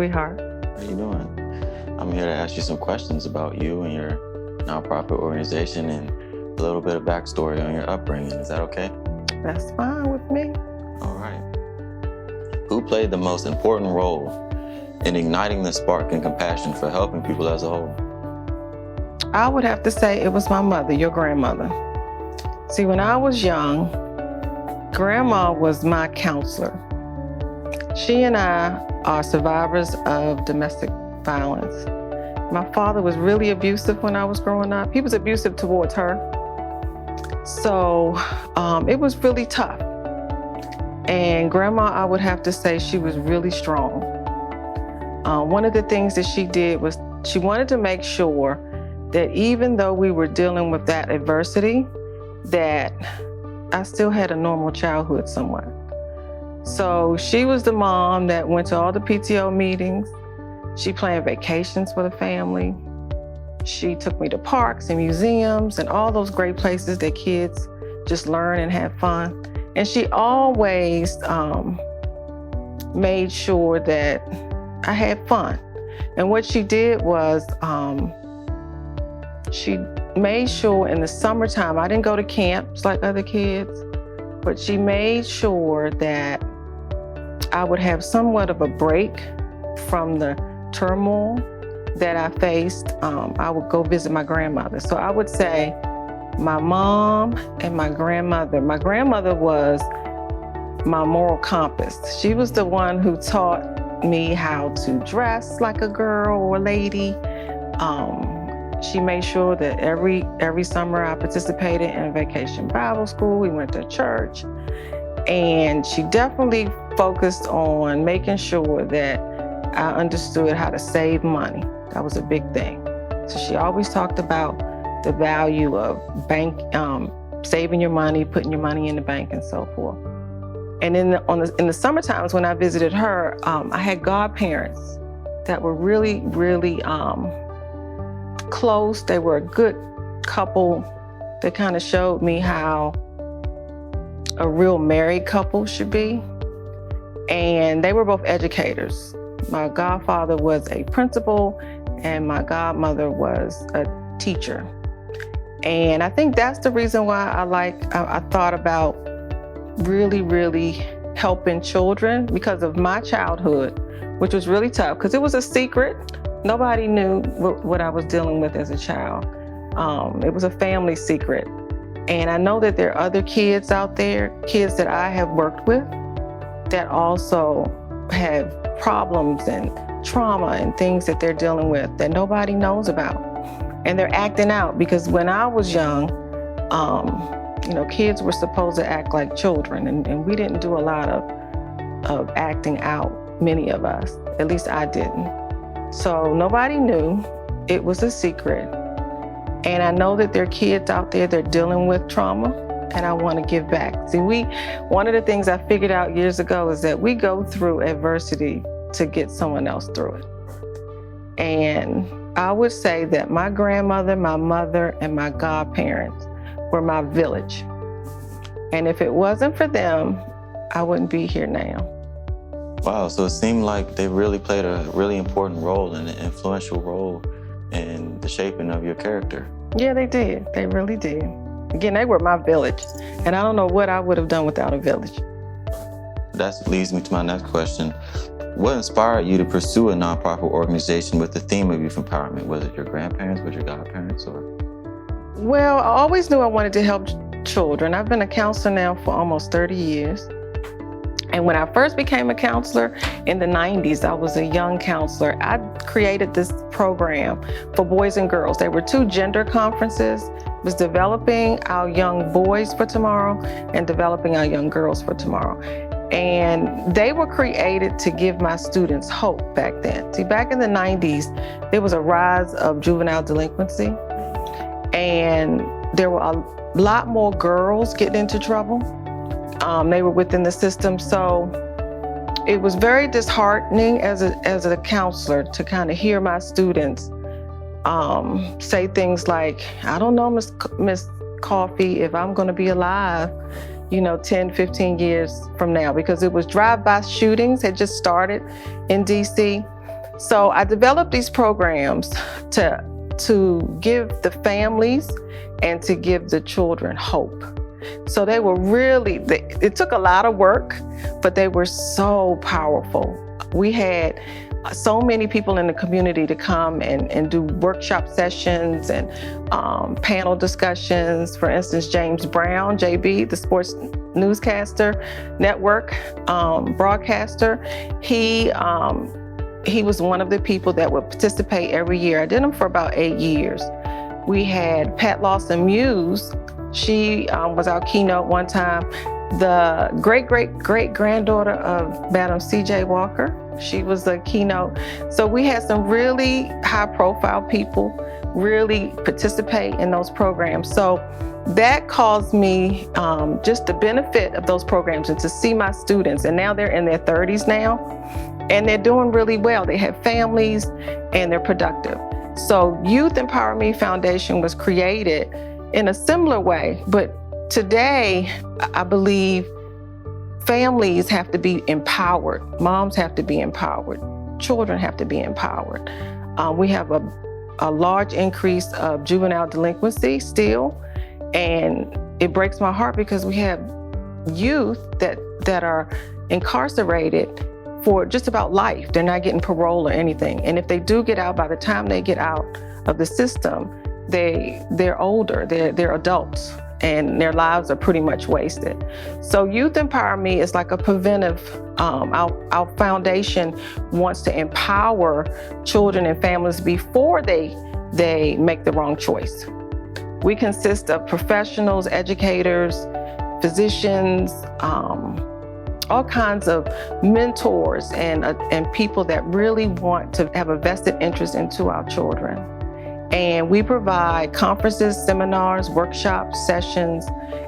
sweetheart. How you doing? I'm here to ask you some questions about you and your nonprofit organization and a little bit of backstory on your upbringing. Is that okay? That's fine with me. All right. Who played the most important role in igniting the spark and compassion for helping people as a whole? I would have to say it was my mother, your grandmother. See, when I was young, Grandma was my counselor. She and I are survivors of domestic violence. My father was really abusive when I was growing up. He was abusive towards her. So it was really tough. And Grandma, I would have to say she was really strong. One of the things that she did was she wanted to make sure that even though we were dealing with that adversity, that I still had a normal childhood somewhere. So she was the mom that went to all the PTO meetings. She planned vacations for the family. She took me to parks and museums and all those great places that kids just learn and have fun. And she always made sure that I had fun. And what she did was she made sure in the summertime, I didn't go to camps like other kids, but she made sure that I would have somewhat of a break from the turmoil that I faced. I would go visit my grandmother. So I would say my mom and my grandmother. My grandmother was my moral compass. She was the one who taught me how to dress like a girl or a lady. She made sure that every summer I participated in Vacation Bible School. We went to church. And she definitely focused on making sure that I understood how to save money. That was a big thing. So she always talked about the value of saving your money, putting your money in the bank and so forth. And in the summer times when I visited her, I had godparents that were really, really close. They were a good couple that kind of showed me how a real married couple should be. And they were both educators. My godfather was a principal and my godmother was a teacher. And I think that's the reason why I thought about really, really helping children, because of my childhood, which was really tough because it was a secret. Nobody knew what I was dealing with as a child. It was a family secret. And I know that there are other kids out there, kids that I have worked with, that also have problems and trauma and things that they're dealing with that nobody knows about. And they're acting out because when I was young, kids were supposed to act like children, and we didn't do a lot of acting out, many of us. At least I didn't. So nobody knew. It was a secret. And I know that there are kids out there that are dealing with trauma, and I want to give back. See, one of the things I figured out years ago is that we go through adversity to get someone else through it. And I would say that my grandmother, my mother, and my godparents were my village. And if it wasn't for them, I wouldn't be here now. Wow, so it seemed like they really played a really important role and an influential role in the shaping of your character. Yeah, they did. They really did. Again, they were my village. And I don't know what I would have done without a village. That leads me to my next question. What inspired you to pursue a nonprofit organization with the theme of youth empowerment? Was it your grandparents, was it your godparents, or? Well, I always knew I wanted to help children. I've been a counselor now for almost 30 years. And when I first became a counselor in the 90s, I was a young counselor. I created this program for boys and girls. There were 2 gender conferences. It was developing our young boys for tomorrow and developing our young girls for tomorrow. And they were created to give my students hope back then. See, back in the 90s, there was a rise of juvenile delinquency, and there were a lot more girls getting into trouble. They were within the system, so it was very disheartening as a counselor to kind of hear my students say things like, I don't know, Miss Coffey, if I'm going to be alive, 10, 15 years from now, because it was drive-by shootings had just started in DC. So I developed these programs to give the families and to give the children hope. So they were really, it took a lot of work, but they were so powerful. We had so many people in the community to come and do workshop sessions and panel discussions. For instance, James Brown, JB, the sports newscaster, network broadcaster, he was one of the people that would participate every year. I did them for about 8 years. We had Pat Lawson Muse. She was our keynote one time. The great-great-great-granddaughter of Madam C.J. Walker, she was the keynote. So we had some really high-profile people really participate in those programs. So that caused me just the benefit of those programs and to see my students, and now they're in their 30s now, and they're doing really well. They have families and they're productive. So Youth EmpowerME Foundation was created in a similar way, but today I believe families have to be empowered. Moms have to be empowered. Children have to be empowered. We have a large increase of juvenile delinquency still, and it breaks my heart because we have youth that are incarcerated for just about life. They're not getting parole or anything. And if they do get out, by the time they get out of the system, they're older, they're adults, and their lives are pretty much wasted. So Youth EmpowerMe is like a preventive, our foundation wants to empower children and families before they make the wrong choice. We consist of professionals, educators, physicians, all kinds of mentors and people that really want to have a vested interest into our children. And we provide conferences, seminars, workshops, sessions,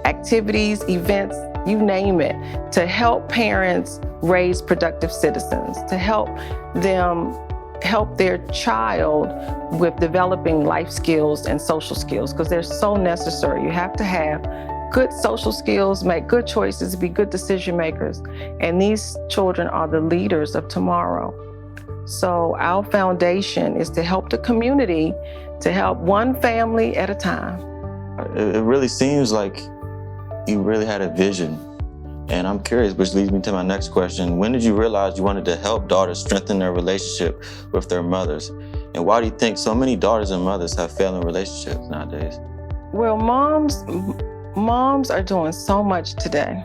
activities, events, you name it, to help parents raise productive citizens, to help them help their child with developing life skills and social skills, because they're so necessary. You have to have good social skills, make good choices, be good decision makers. And these children are the leaders of tomorrow. So our foundation is to help the community, to help one family at a time. It really seems like you really had a vision. And I'm curious, which leads me to my next question. When did you realize you wanted to help daughters strengthen their relationship with their mothers? And why do you think so many daughters and mothers have failing relationships nowadays? Well, moms are doing so much today.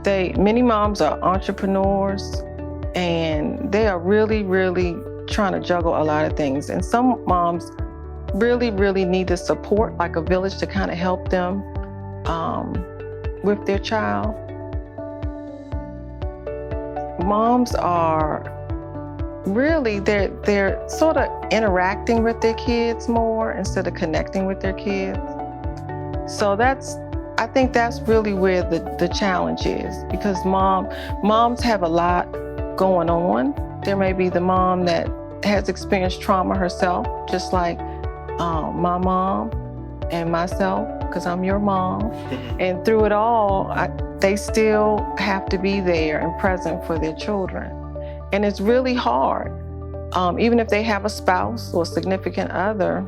Many moms are entrepreneurs, and they are really, really trying to juggle a lot of things. And some moms really, really need the support, like a village, to kind of help them with their child. Moms are really, they're sort of interacting with their kids more instead of connecting with their kids. So I think that's really where the challenge is, because moms have a lot going on. There may be the mom that has experienced trauma herself, just like my mom and myself, because I'm your mom. And through it all, they still have to be there and present for their children. And it's really hard. Even if they have a spouse or significant other,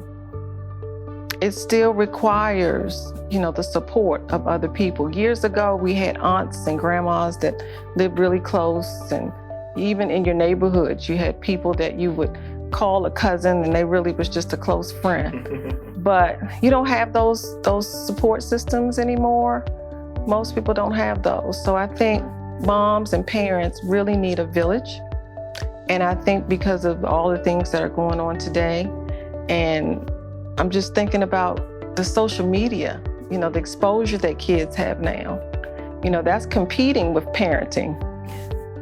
it still requires, the support of other people. Years ago, we had aunts and grandmas that lived really close, and even in your neighborhood, you had people that you would call a cousin and they really was just a close friend. But you don't have those support systems anymore. Most people don't have those. So I think moms and parents really need a village. And I think because of all the things that are going on today, and I'm just thinking about the social media, the exposure that kids have now, that's competing with parenting.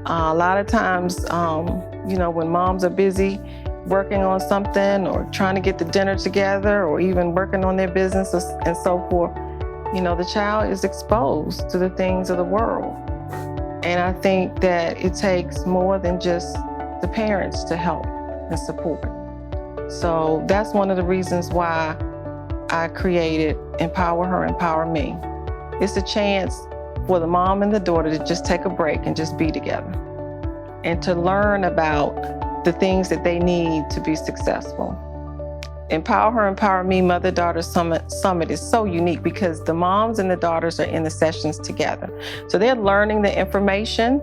A lot of times, when moms are busy working on something or trying to get the dinner together or even working on their business and so forth, the child is exposed to the things of the world. And I think that it takes more than just the parents to help and support. So that's one of the reasons why I created EmpowerHER, EmpowerMe. It's a chance for the mom and the daughter to just take a break and just be together and to learn about the things that they need to be successful. EmpowerHER, EmpowerMe Mother-Daughter Summit is so unique because the moms and the daughters are in the sessions together. So they're learning the information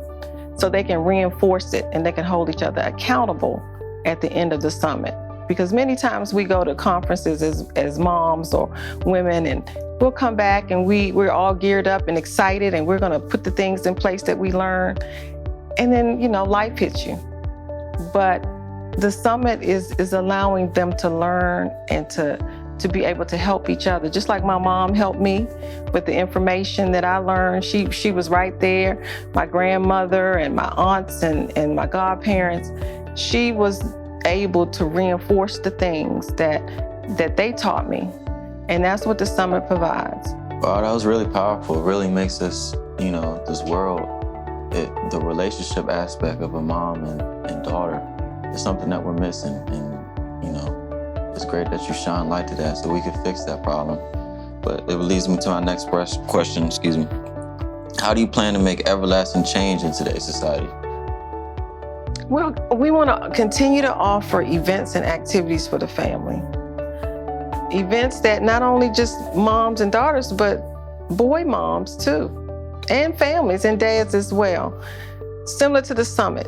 so they can reinforce it and they can hold each other accountable at the end of the summit. Because many times we go to conferences as moms or women, and we'll come back and we're all geared up and excited, and we're gonna put the things in place that we learned. And then, life hits you. But the summit is allowing them to learn and to be able to help each other. Just like my mom helped me with the information that I learned. She was right there. My grandmother and my aunts and my godparents, she was able to reinforce the things that they taught me. And that's what the summit provides. Wow, that was really powerful. It really makes us, this world, the relationship aspect of a mom and daughter is something that we're missing. And, it's great that you shine light to that so we can fix that problem. But it leads me to my next question, How do you plan to make everlasting change in today's society? Well, we want to continue to offer events and activities for the family. Events that not only just moms and daughters, but boy moms too, and families and dads as well. Similar to the summit,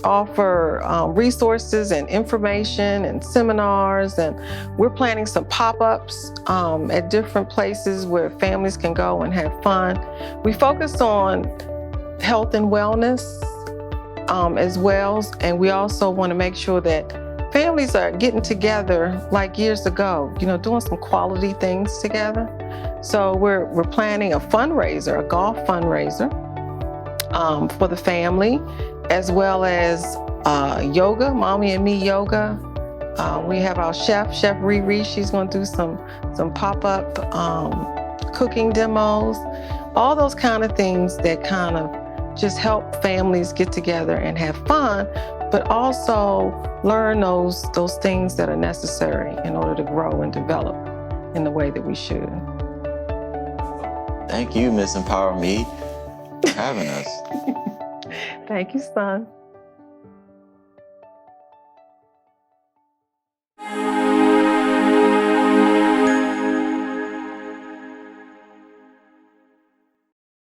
offer resources and information and seminars, and we're planning some pop-ups at different places where families can go and have fun. We focus on health and wellness as well, and we also want to make sure that families are getting together like years ago, doing some quality things together. So we're planning a fundraiser, a golf fundraiser for the family, as well as yoga, Mommy and Me yoga. We have our Chef Riri. She's going to do some pop-up cooking demos, all those kind of things that kind of just help families get together and have fun, but also learn those things that are necessary in order to grow and develop in the way that we should. Thank you, Miss EmpowerMe, for having us. Thank you, son.